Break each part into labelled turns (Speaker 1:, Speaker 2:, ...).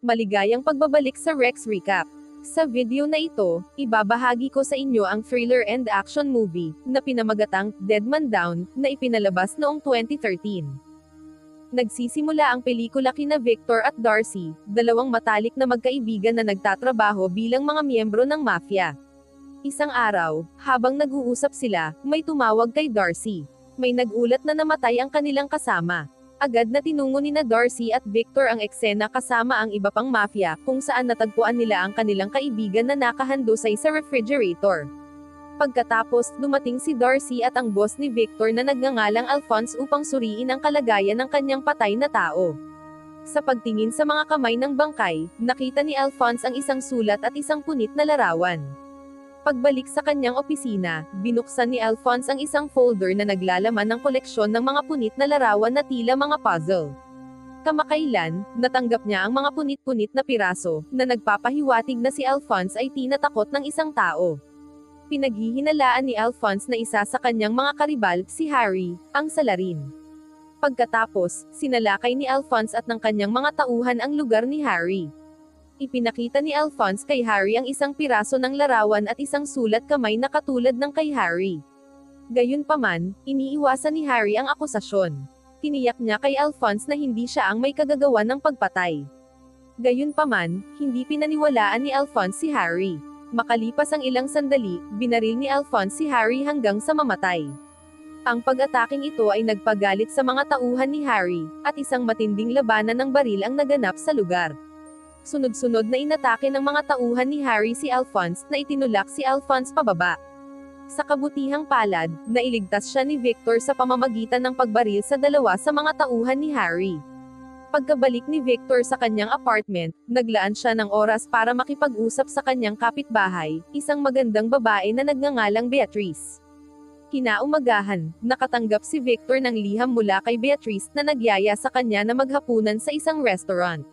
Speaker 1: Maligayang pagbabalik sa Rex Recap. Sa video na ito, ibabahagi ko sa inyo ang thriller and action movie, na pinamagatang Dead Man Down, na ipinalabas noong 2013. Nagsisimula ang pelikula kina Victor at Darcy, dalawang matalik na magkaibigan na nagtatrabaho bilang mga miyembro ng mafia. Isang araw, habang nag-uusap sila, may tumawag kay Darcy. May nagulat na namatay ang kanilang kasama. Agad na tinungo ni Darcy at Victor ang eksena kasama ang iba pang mafia, kung saan natagpuan nila ang kanilang kaibigan na nakahandusay sa refrigerator. Pagkatapos, dumating si Darcy at ang boss ni Victor na nagngangalang Alphonse upang suriin ang kalagayan ng kanyang patay na tao. Sa pagtingin sa mga kamay ng bangkay, nakita ni Alphonse ang isang sulat at isang punit na larawan. Pagbalik sa kanyang opisina, binuksan ni Alphonse ang isang folder na naglalaman ng koleksyon ng mga punit na larawan na tila mga puzzle. Kamakailan, natanggap niya ang mga punit-punit na piraso, na nagpapahiwatig na si Alphonse ay tinatakot ng isang tao. Pinaghihinalaan ni Alphonse na isa sa kanyang mga karibal, si Harry, ang salarin. Pagkatapos, sinalakay ni Alphonse at ng kanyang mga tauhan ang lugar ni Harry. Ipinakita ni Alphonse kay Harry ang isang piraso ng larawan at isang sulat kamay na katulad ng kay Harry. Gayunpaman, iniiwasan ni Harry ang akusasyon. Tiniyak niya kay Alphonse na hindi siya ang may kagagawan ng pagpatay. Gayunpaman, hindi pinaniwalaan ni Alphonse si Harry. Makalipas ang ilang sandali, binaril ni Alphonse si Harry hanggang sa mamatay. Ang pag-ataking ito ay nagpagalit sa mga tauhan ni Harry, at isang matinding labanan ng baril ang naganap sa lugar. Sunod-sunod na inatake ng mga tauhan ni Harry si Alphonse, na itinulak si Alphonse pababa. Sa kabutihang palad, nailigtas siya ni Victor sa pamamagitan ng pagbaril sa dalawa sa mga tauhan ni Harry. Pagkabalik ni Victor sa kanyang apartment, naglaan siya ng oras para makipag-usap sa kanyang kapitbahay, isang magandang babae na nagngangalang Beatrice. Kinaumagahan, nakatanggap si Victor ng liham mula kay Beatrice na nagyaya sa kanya na maghapunan sa isang restaurant.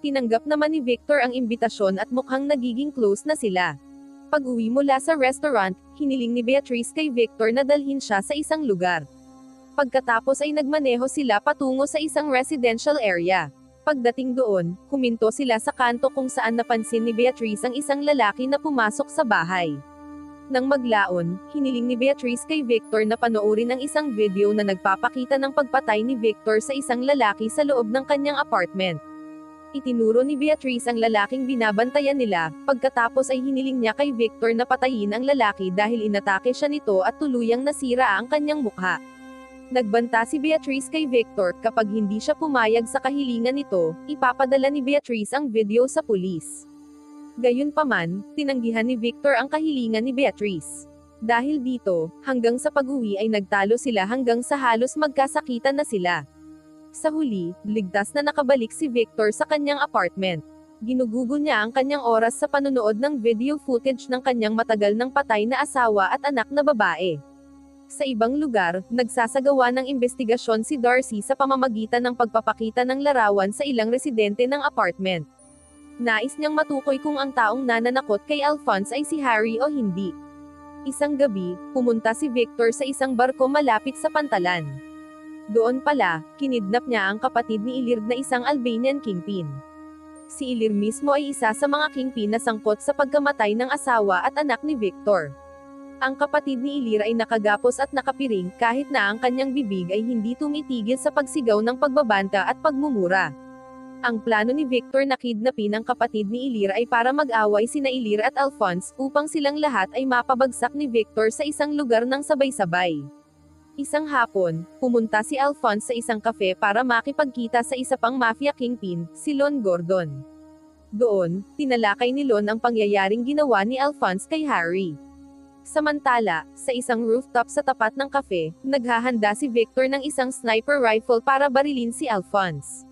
Speaker 1: Tinanggap naman ni Victor ang imbitasyon at mukhang nagiging close na sila. Pag-uwi mula sa restaurant, hiniling ni Beatrice kay Victor na dalhin siya sa isang lugar. Pagkatapos ay nagmaneho sila patungo sa isang residential area. Pagdating doon, huminto sila sa kanto kung saan napansin ni Beatrice ang isang lalaki na pumasok sa bahay. Nang maglaon, hiniling ni Beatrice kay Victor na panoorin ang isang video na nagpapakita ng pagpatay ni Victor sa isang lalaki sa loob ng kanyang apartment. Itinuro ni Beatrice ang lalaking binabantayan nila, pagkatapos ay hiniling niya kay Victor na patayin ang lalaki dahil inatake siya nito at tuluyang nasira ang kanyang mukha. Nagbanta si Beatrice kay Victor, kapag hindi siya pumayag sa kahilingan nito, ipapadala ni Beatrice ang video sa pulis. Gayunpaman, tinanggihan ni Victor ang kahilingan ni Beatrice. Dahil dito, hanggang sa pag-uwi ay nagtalo sila hanggang sa halos magkasakitan na sila. Sa huli, ligtas na nakabalik si Victor sa kanyang apartment. Ginugugol niya ang kanyang oras sa panonood ng video footage ng kanyang matagal ng patay na asawa at anak na babae. Sa ibang lugar, nagsasagawa ng investigasyon si Darcy sa pamamagitan ng pagpapakita ng larawan sa ilang residente ng apartment. Nais niyang matukoy kung ang taong nananakot kay Alphonse ay si Harry o hindi. Isang gabi, pumunta si Victor sa isang barko malapit sa pantalan. Doon pala, kinidnap niya ang kapatid ni Ilird na isang Albanian kingpin. Si Ilird mismo ay isa sa mga kingpin na sangkot sa pagkamatay ng asawa at anak ni Victor. Ang kapatid ni Ilird ay nakagapos at nakapiring, kahit na ang kanyang bibig ay hindi tumitigil sa pagsigaw ng pagbabanta at pagmumura. Ang plano ni Victor na kidnapin ang kapatid ni Ilird ay para mag-away sina Ilird at Alphonse, upang silang lahat ay mapabagsak ni Victor sa isang lugar ng sabay-sabay. Isang hapon, pumunta si Alphonse sa isang kafe para makipagkita sa isa pang mafia kingpin, si Lon Gordon. Doon, tinalakay ni Lon ang pangyayaring ginawa ni Alphonse kay Harry. Samantala, sa isang rooftop sa tapat ng kafe, naghahanda si Victor ng isang sniper rifle para barilin si Alphonse.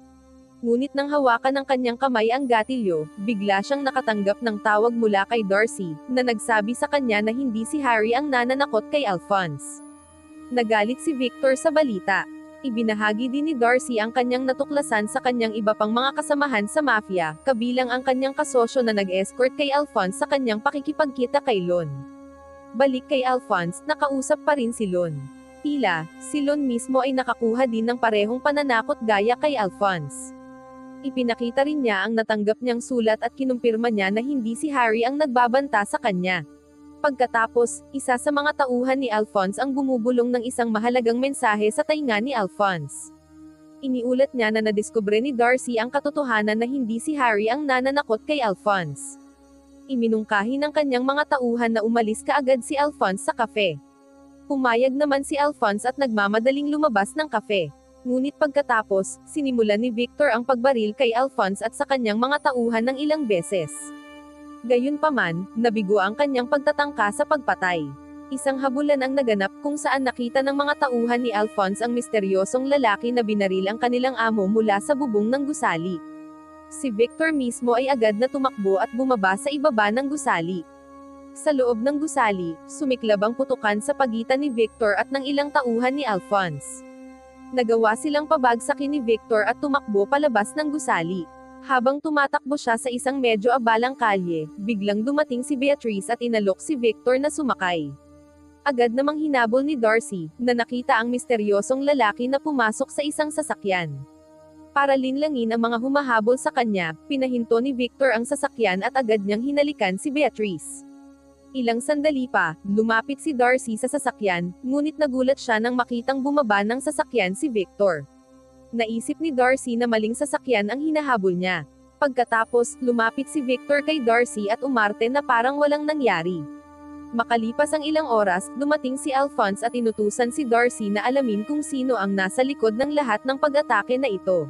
Speaker 1: Ngunit nang hawakan ng kanyang kamay ang gatilyo, bigla siyang nakatanggap ng tawag mula kay Darcy, na nagsabi sa kanya na hindi si Harry ang nananakot kay Alphonse. Nagalit si Victor sa balita. Ibinahagi din ni Darcy ang kanyang natuklasan sa kanyang iba pang mga kasamahan sa mafia, kabilang ang kanyang kasosyo na nag-escort kay Alphonse sa kanyang pakikipagkita kay Lon. Balik kay Alphonse, nakausap pa rin si Lon. Tila, si Lon mismo ay nakakuha din ng parehong pananakot gaya kay Alphonse. Ipinakita rin niya ang natanggap niyang sulat at kinumpirma niya na hindi si Harry ang nagbabanta sa kanya. Pagkatapos, isa sa mga tauhan ni Alphonse ang bumubulong ng isang mahalagang mensahe sa tainga ni Alphonse. Iniulat niya na nadiskubre ni Darcy ang katotohanan na hindi si Harry ang nananakot kay Alphonse. Iminungkahi ng kanyang mga tauhan na umalis kaagad si Alphonse sa kafe. Pumayag naman si Alphonse at nagmamadaling lumabas ng kafe. Ngunit pagkatapos, sinimulan ni Victor ang pagbaril kay Alphonse at sa kanyang mga tauhan ng ilang beses. Gayunpaman, nabigo ang kanyang pagtatangka sa pagpatay. Isang habulan ang naganap kung saan nakita ng mga tauhan ni Alphonse ang misteryosong lalaki na binaril ang kanilang amo mula sa bubong ng gusali. Si Victor mismo ay agad na tumakbo at bumaba sa ibaba ng gusali. Sa loob ng gusali, sumiklab ang putukan sa pagitan ni Victor at ng ilang tauhan ni Alphonse. Nagawa silang pabagsakin ni Victor at tumakbo palabas ng gusali. Habang tumatakbo siya sa isang medyo abalang kalye, biglang dumating si Beatrice at inalok si Victor na sumakay. Agad namang hinabol ni Darcy, na nakita ang misteryosong lalaki na pumasok sa isang sasakyan. Para linlangin ang mga humahabol sa kanya, pinahinto ni Victor ang sasakyan at agad niyang hinalikan si Beatrice. Ilang sandali pa, lumapit si Darcy sa sasakyan, ngunit nagulat siya nang makitang bumaba ng sasakyan si Victor. Naisip ni Darcy na maling sasakyan ang hinahabol niya. Pagkatapos, lumapit si Victor kay Darcy at umarte na parang walang nangyari. Makalipas ang ilang oras, dumating si Alphonse at inutusan si Darcy na alamin kung sino ang nasa likod ng lahat ng pag-atake na ito.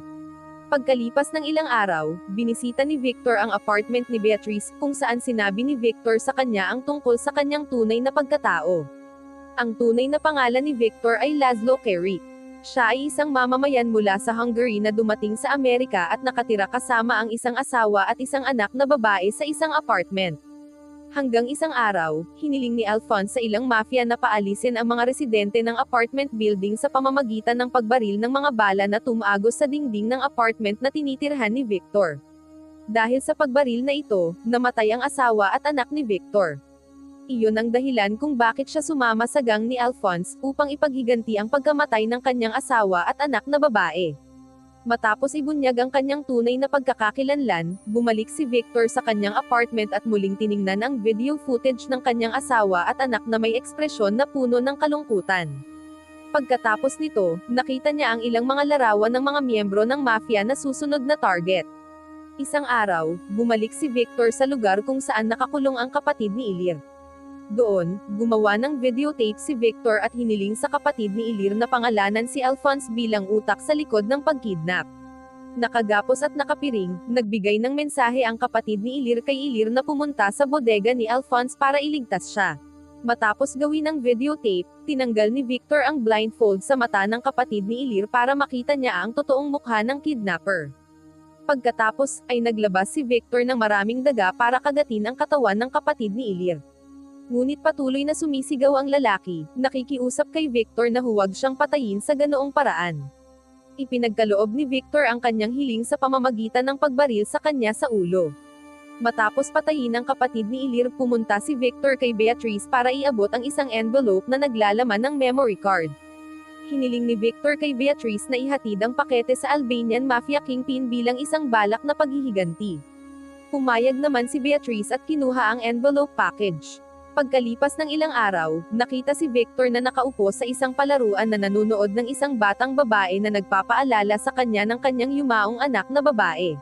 Speaker 1: Pagkalipas ng ilang araw, binisita ni Victor ang apartment ni Beatrice, kung saan sinabi ni Victor sa kanya ang tungkol sa kanyang tunay na pagkatao. Ang tunay na pangalan ni Victor ay Laszlo Kerik. Siya ay isang mamamayan mula sa Hungary na dumating sa Amerika at nakatira kasama ang isang asawa at isang anak na babae sa isang apartment. Hanggang isang araw, hiniling ni Alphonse sa ilang mafia na paalisin ang mga residente ng apartment building sa pamamagitan ng pagbaril ng mga bala na tumaagos sa dingding ng apartment na tinitirhan ni Victor. Dahil sa pagbaril na ito, namatay ang asawa at anak ni Victor. Iyon ang dahilan kung bakit siya sumama sa gang ni Alphonse, upang ipaghiganti ang pagkamatay ng kanyang asawa at anak na babae. Matapos ibunyag ang kanyang tunay na pagkakakilanlan, bumalik si Victor sa kanyang apartment at muling tiningnan ang video footage ng kanyang asawa at anak na may ekspresyon na puno ng kalungkutan. Pagkatapos nito, nakita niya ang ilang mga larawan ng mga miyembro ng mafia na susunod na target. Isang araw, bumalik si Victor sa lugar kung saan nakakulong ang kapatid ni Ilir. Doon, gumawa ng videotape si Victor at hiniling sa kapatid ni Ilir na pangalanan si Alphonse bilang utak sa likod ng pagkidnap. Nakagapos at nakapiring, nagbigay ng mensahe ang kapatid ni Ilir kay Ilir na pumunta sa bodega ni Alphonse para iligtas siya. Matapos gawin ang videotape, tinanggal ni Victor ang blindfold sa mata ng kapatid ni Ilir para makita niya ang totoong mukha ng kidnapper. Pagkatapos, ay naglabas si Victor ng maraming daga para kagatin ang katawan ng kapatid ni Ilir. Ngunit patuloy na sumisigaw ang lalaki, nakikiusap kay Victor na huwag siyang patayin sa ganoong paraan. Ipinagkaloob ni Victor ang kanyang hiling sa pamamagitan ng pagbaril sa kanya sa ulo. Matapos patayin ang kapatid ni Ilir, pumunta si Victor kay Beatrice para iabot ang isang envelope na naglalaman ng memory card. Hiniling ni Victor kay Beatrice na ihatid ang pakete sa Albanian Mafia Kingpin bilang isang balak na paghihiganti. Pumayag naman si Beatrice at kinuha ang envelope package. Pagkalipas ng ilang araw, nakita si Victor na nakaupo sa isang palaruan na nanunood ng isang batang babae na nagpapaalala sa kanya ng kanyang yumaong anak na babae.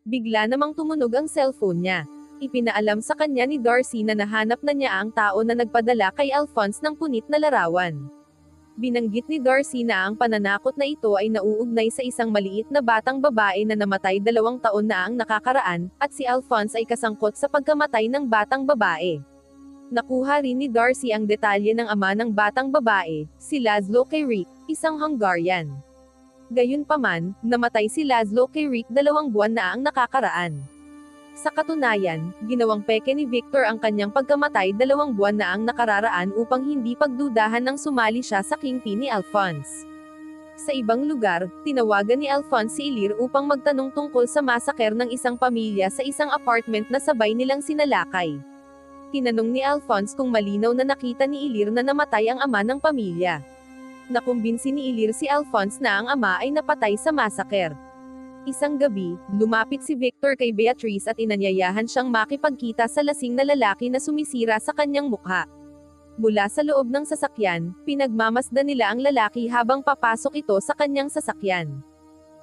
Speaker 1: Bigla namang tumunog ang cellphone niya. Ipinaalam sa kanya ni Darcy na nahanap na niya ang tao na nagpadala kay Alphonse ng punit na larawan. Binanggit ni Darcy na ang pananakot na ito ay nauugnay sa isang maliit na batang babae na namatay 2 taon na ang nakakaraan, at si Alphonse ay kasangkot sa pagkamatay ng batang babae. Nakuha rin ni Darcy ang detalye ng ama ng batang babae, si Laszlo Kerik, isang Hungarian. Gayunpaman, namatay si Laszlo Kerik 2 buwan na ang nakakaraan. Sa katunayan, ginawang peke ni Victor ang kanyang pagkamatay 2 buwan na ang nakararaan upang hindi pagdudahan nang sumali siya sa kingpin ni Alphonse. Sa ibang lugar, tinawagan ni Alphonse si Ilir upang magtanong tungkol sa masaker ng isang pamilya sa isang apartment na sabay nilang sinalakay. Tinanong ni Alphonse kung malinaw na nakita ni Ilir na namatay ang ama ng pamilya. Nakumbinsi ni Ilir si Alphonse na ang ama ay napatay sa masaker. Isang gabi, lumapit si Victor kay Beatrice at inanyayahan siyang makipagkita sa lasing na lalaki na sumisira sa kanyang mukha. Mula sa loob ng sasakyan, pinagmamasdan nila ang lalaki habang papasok ito sa kanyang sasakyan.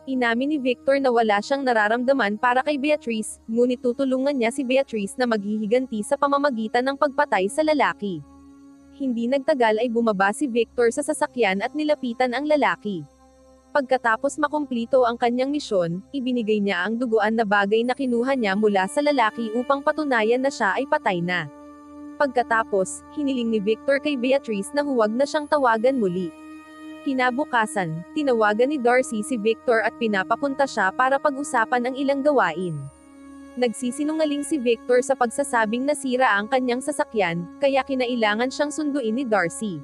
Speaker 1: Inamin ni Victor na wala siyang nararamdaman para kay Beatrice, ngunit tutulungan niya si Beatrice na maghihiganti sa pamamagitan ng pagpatay sa lalaki. Hindi nagtagal ay bumaba si Victor sa sasakyan at nilapitan ang lalaki. Pagkatapos makumplito ang kanyang misyon, ibinigay niya ang duguan na bagay na kinuha niya mula sa lalaki upang patunayan na siya ay patay na. Pagkatapos, hiniling ni Victor kay Beatrice na huwag na siyang tawagan muli. Kinabukasan, tinawagan ni Darcy si Victor at pinapapunta siya para pag-usapan ang ilang gawain. Nagsisinungaling si Victor sa pagsasabing nasira ang kanyang sasakyan, kaya kinailangan siyang sunduin ni Darcy.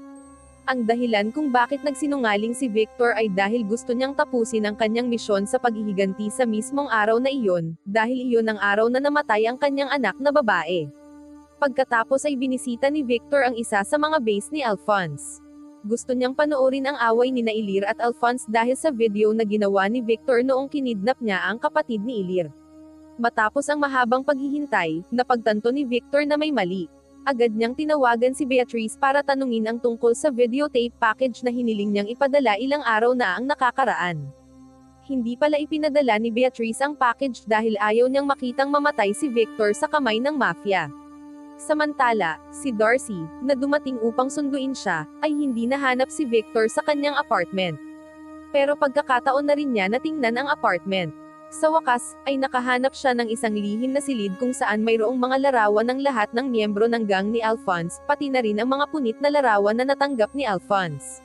Speaker 1: Ang dahilan kung bakit nagsinungaling si Victor ay dahil gusto niyang tapusin ang kanyang misyon sa paghihiganti sa mismong araw na iyon, dahil iyon ang araw na namatay ang kanyang anak na babae. Pagkatapos ay binisita ni Victor ang isa sa mga base ni Alphonse. Gusto niyang panoorin ang away ni Ilir at Alphonse dahil sa video na ginawa ni Victor noong kinidnap niya ang kapatid ni Ilir. Matapos ang mahabang paghihintay, napagtanto ni Victor na may mali. Agad niyang tinawagan si Beatrice para tanungin ang tungkol sa videotape package na hiniling niyang ipadala ilang araw na ang nakakaraan. Hindi pala ipinadala ni Beatrice ang package dahil ayaw niyang makitang mamatay si Victor sa kamay ng mafia. Samantala, si Darcy, na dumating upang sunduin siya, ay hindi nahanap si Victor sa kanyang apartment. Pero pagkakataon na rin niya na tingnan ang apartment. Sa wakas, ay nakahanap siya ng isang lihim na silid kung saan mayroong mga larawan ng lahat ng miyembro ng gang ni Alphonse, pati na rin ang mga punit na larawan na natanggap ni Alphonse.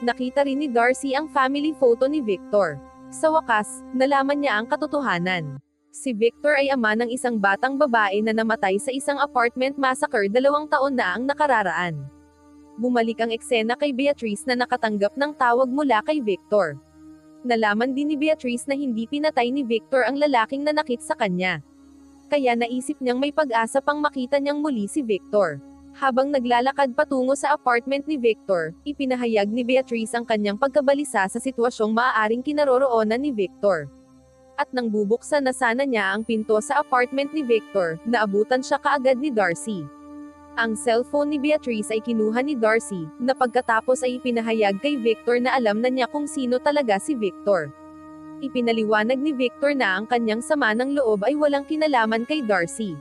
Speaker 1: Nakita rin ni Darcy ang family photo ni Victor. Sa wakas, nalaman niya ang katotohanan. Si Victor ay ama ng isang batang babae na namatay sa isang apartment massacre 2 taon na ang nakararaan. Bumalik ang eksena kay Beatrice na nakatanggap ng tawag mula kay Victor. Nalaman din ni Beatrice na hindi pinatay ni Victor ang lalaking nanakit sa kanya. Kaya naisip niyang may pag-asa pang makita niyang muli si Victor. Habang naglalakad patungo sa apartment ni Victor, ipinahayag ni Beatrice ang kanyang pagkabalisa sa sitwasyong maaaring kinaroroonan ni Victor. At nang bubuksan na sana niya ang pinto sa apartment ni Victor, naabutan siya kaagad ni Darcy. Ang cellphone ni Beatrice ay kinuha ni Darcy, na pagkatapos ay ipinahayag kay Victor na alam na niya kung sino talaga si Victor. Ipinaliwanag ni Victor na ang kanyang sama ng loob ay walang kinalaman kay Darcy.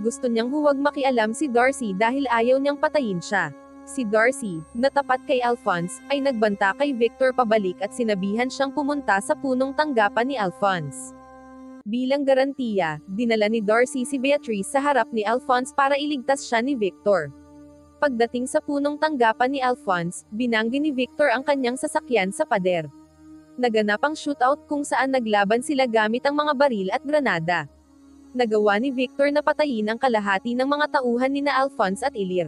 Speaker 1: Gusto niyang huwag makialam si Darcy dahil ayaw niyang patayin siya. Si Darcy, na tapat kay Alphonse, ay nagbanta kay Victor pabalik at sinabihan siyang pumunta sa punong tanggapan ni Alphonse. Bilang garantiya, dinala ni Darcy si Beatrice sa harap ni Alphonse para iligtas siya ni Victor. Pagdating sa punong tanggapan ni Alphonse, binanggi ni Victor ang kanyang sasakyan sa pader. Naganap ang shootout kung saan naglaban sila gamit ang mga baril at granada. Nagawa ni Victor na patayin ang kalahati ng mga tauhan ni Alphonse at Ilir.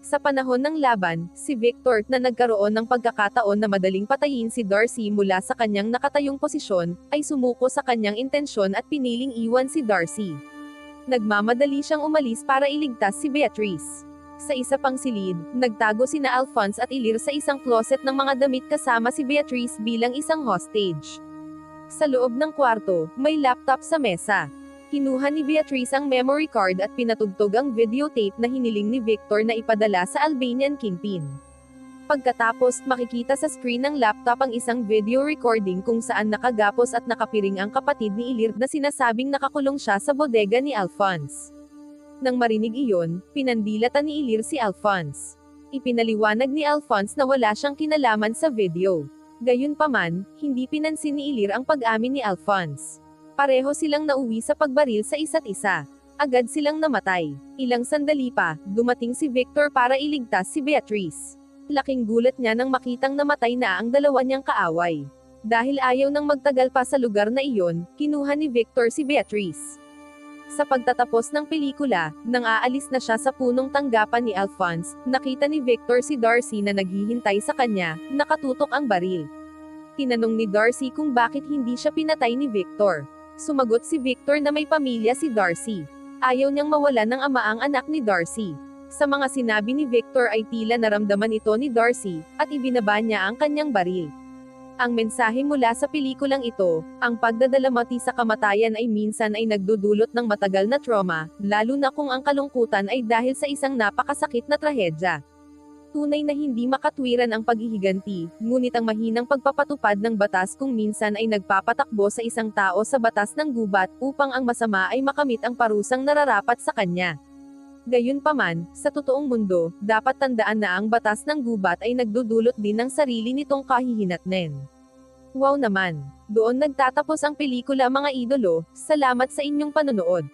Speaker 1: Sa panahon ng laban, si Victor, na nagkaroon ng pagkakataon na madaling patayin si Darcy mula sa kanyang nakatayong posisyon, ay sumuko sa kanyang intensyon at piniling iwan si Darcy. Nagmamadali siyang umalis para iligtas si Beatrice. Sa isa pang silid, nagtago sina Alphonse at Ilir sa isang closet ng mga damit kasama si Beatrice bilang isang hostage. Sa loob ng kwarto, may laptop sa mesa. Kinuha ni Beatrice ang memory card at pinatugtog ang videotape na hiniling ni Victor na ipadala sa Albanian Kingpin. Pagkatapos, makikita sa screen ng laptop ang isang video recording kung saan nakagapos at nakapiring ang kapatid ni Ilir na sinasabing nakakulong siya sa bodega ni Alphonse. Nang marinig iyon, pinandilatan ni Ilir si Alphonse. Ipinaliwanag ni Alphonse na wala siyang kinalaman sa video. Gayunpaman, hindi pinansin ni Ilir ang pag-amin ni Alphonse. Pareho silang nauwi sa pagbaril sa isa't isa. Agad silang namatay. Ilang sandali pa, dumating si Victor para iligtas si Beatrice. Laking gulat niya nang makitang namatay na ang dalawa niyang kaaway. Dahil ayaw nang magtagal pa sa lugar na iyon, kinuha ni Victor si Beatrice. Sa pagtatapos ng pelikula, nang aalis na siya sa punong tanggapan ni Alphonse, nakita ni Victor si Darcy na naghihintay sa kanya, nakatutok ang baril. Tinanong ni Darcy kung bakit hindi siya pinatay ni Victor. Sumagot si Victor na may pamilya si Darcy. Ayaw niyang mawalan ng ama ang anak ni Darcy. Sa mga sinabi ni Victor ay tila naramdaman ito ni Darcy, at ibinaba niya ang kanyang baril. Ang mensahe mula sa pelikulang ito, ang pagdadalamati sa kamatayan ay minsan ay nagdudulot ng matagal na trauma, lalo na kung ang kalungkutan ay dahil sa isang napakasakit na trahedya. Tunay na hindi makatwiran ang paghihiganti, ngunit ang mahinang pagpapatupad ng batas kung minsan ay nagpapatakbo sa isang tao sa batas ng gubat upang ang masama ay makamit ang parusang nararapat sa kanya. Gayunpaman, sa totoong mundo, dapat tandaan na ang batas ng gubat ay nagdudulot din ng sarili nitong kahihinatnen. Wow naman! Doon nagtatapos ang pelikula mga idolo, salamat sa inyong panonood.